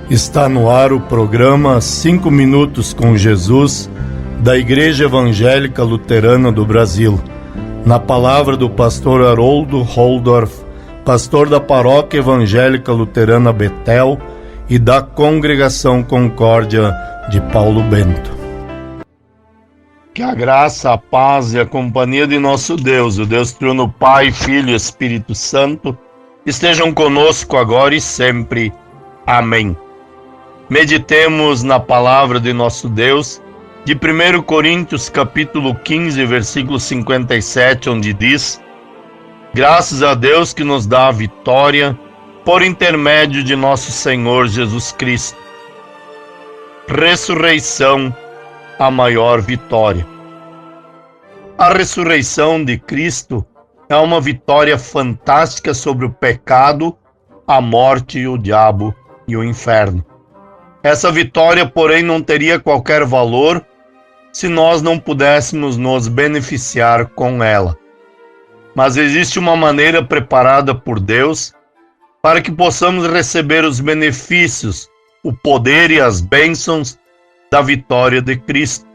Está no ar o programa 5 Minutos com Jesus, da Igreja Evangélica Luterana do Brasil, na palavra do pastor Haroldo Holdorf, pastor da Paróquia Evangélica Luterana Betel e da Congregação Concórdia de Paulo Bento. Que a graça, a paz e a companhia de nosso Deus, o Deus Triuno Pai, Filho e Espírito Santo, estejam conosco agora e sempre. Amém. Meditemos na palavra de nosso Deus, de 1 Coríntios capítulo 15, versículo 57, onde diz: graças a Deus que nos dá a vitória por intermédio de nosso Senhor Jesus Cristo. Ressurreição, a maior vitória. A ressurreição de Cristo é uma vitória fantástica sobre o pecado, a morte, o diabo e o inferno. Essa vitória, porém, não teria qualquer valor se nós não pudéssemos nos beneficiar com ela. Mas existe uma maneira preparada por Deus para que possamos receber os benefícios, o poder e as bênçãos da vitória de Cristo.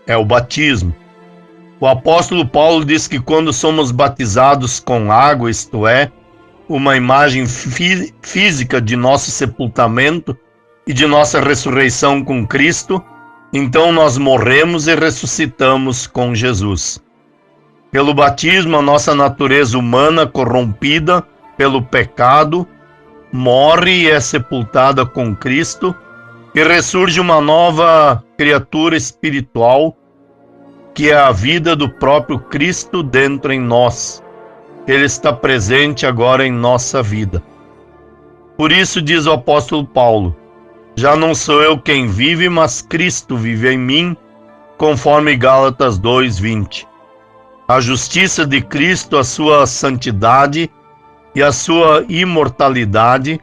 É o batismo. O apóstolo Paulo diz que quando somos batizados com água, isto é, uma imagem física de nosso sepultamento e de nossa ressurreição com Cristo, então nós morremos e ressuscitamos com Jesus. Pelo batismo, a nossa natureza humana corrompida pelo pecado morre e é sepultada com Cristo, e ressurge uma nova criatura espiritual, que é a vida do próprio Cristo dentro em nós. Ele está presente agora em nossa vida. Por isso diz o apóstolo Paulo: já não sou eu quem vive, mas Cristo vive em mim, conforme Gálatas 2:20. A justiça de Cristo, a sua santidade e a sua imortalidade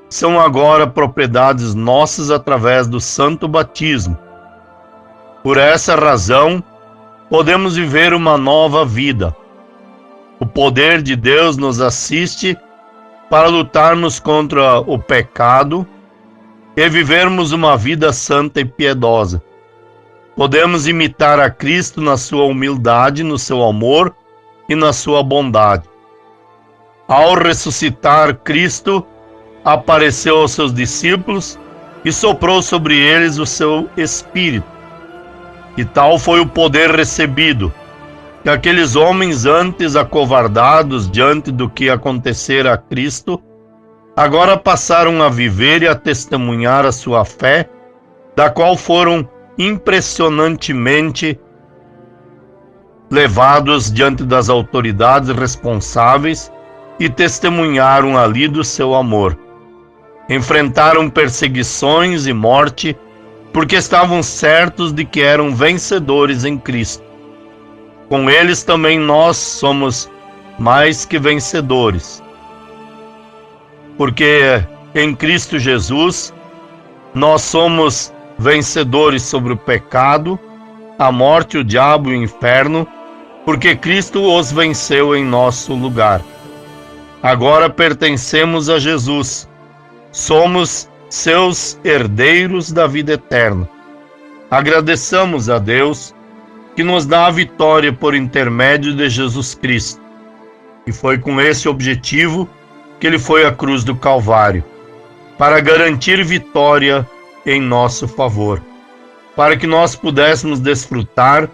são agora propriedades nossas através do santo batismo. Por essa razão, podemos viver uma nova vida. O poder de Deus nos assiste para lutarmos contra o pecado e vivermos uma vida santa e piedosa. Podemos imitar a Cristo na sua humildade, no seu amor e na sua bondade. Ao ressuscitar, Cristo apareceu aos seus discípulos e soprou sobre eles o seu Espírito. E tal foi o poder recebido, que aqueles homens antes acovardados diante do que acontecera a Cristo, agora passaram a viver e a testemunhar a sua fé, da qual foram impressionantemente levados diante das autoridades responsáveis e testemunharam ali do seu amor. Enfrentaram perseguições e morte, porque estavam certos de que eram vencedores em Cristo. Com eles também nós somos mais que vencedores, porque em Cristo Jesus nós somos vencedores sobre o pecado, a morte, o diabo e o inferno, porque Cristo os venceu em nosso lugar. Agora pertencemos a Jesus, somos seus herdeiros da vida eterna. Agradeçamos a Deus que nos dá a vitória por intermédio de Jesus Cristo. E foi com esse objetivo que ele foi à cruz do Calvário, para garantir vitória em nosso favor, para que nós pudéssemos desfrutar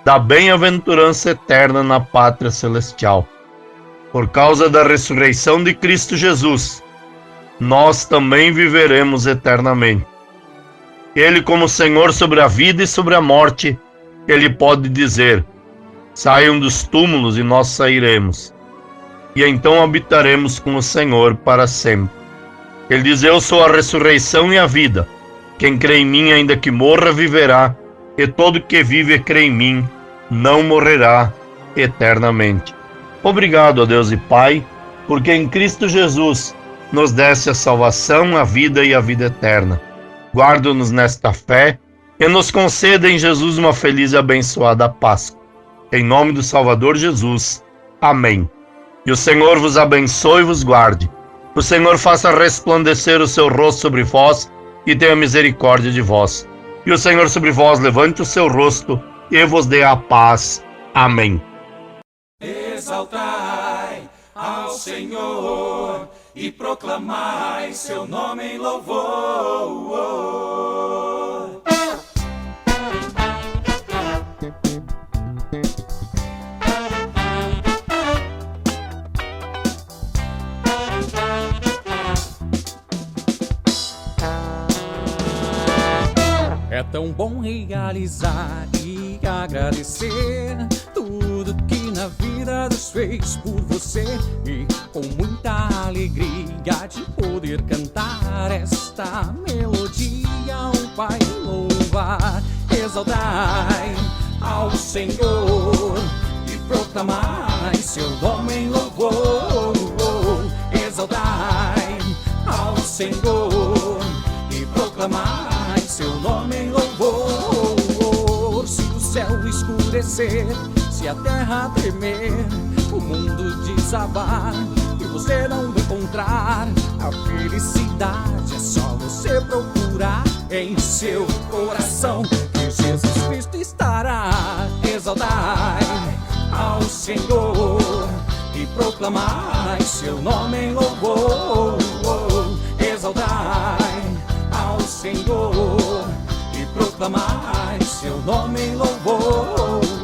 da bem-aventurança eterna na pátria celestial. Por causa da ressurreição de Cristo Jesus, nós também viveremos eternamente. Ele, como Senhor sobre a vida e sobre a morte, ele pode dizer: saiam dos túmulos e nós sairemos, e então habitaremos com o Senhor para sempre. Ele diz: eu sou a ressurreição e a vida. Quem crê em mim, ainda que morra, viverá, e todo que vive e crê em mim não morrerá eternamente. Obrigado a Deus e Pai, porque em Cristo Jesus nos desse a salvação, a vida e a vida eterna. Guarda-nos nesta fé e nos conceda em Jesus uma feliz e abençoada Páscoa. Em nome do Salvador Jesus. Amém. E o Senhor vos abençoe e vos guarde. O Senhor faça resplandecer o seu rosto sobre vós e tenha misericórdia de vós. E o Senhor sobre vós levante o seu rosto e vos dê a paz. Amém. Exaltai ao Senhor e proclamai seu nome em louvor. É tão bom realizar e agradecer tudo que na vida Deus fez por você, e com muita alegria de poder cantar esta melodia, o Pai louvar. Exaltai ao Senhor e proclamai seu nome em louvor. Exaltai ao Senhor e proclamai seu nome em louvor. Se o céu escurecer, se a terra tremer, o mundo desabar e você não encontrar a felicidade, é só você procurar em seu coração que Jesus Cristo estará. Exaltai ao Senhor e proclamai seu nome em louvor. Exaltai ao Senhor e proclamai seu nome em louvor.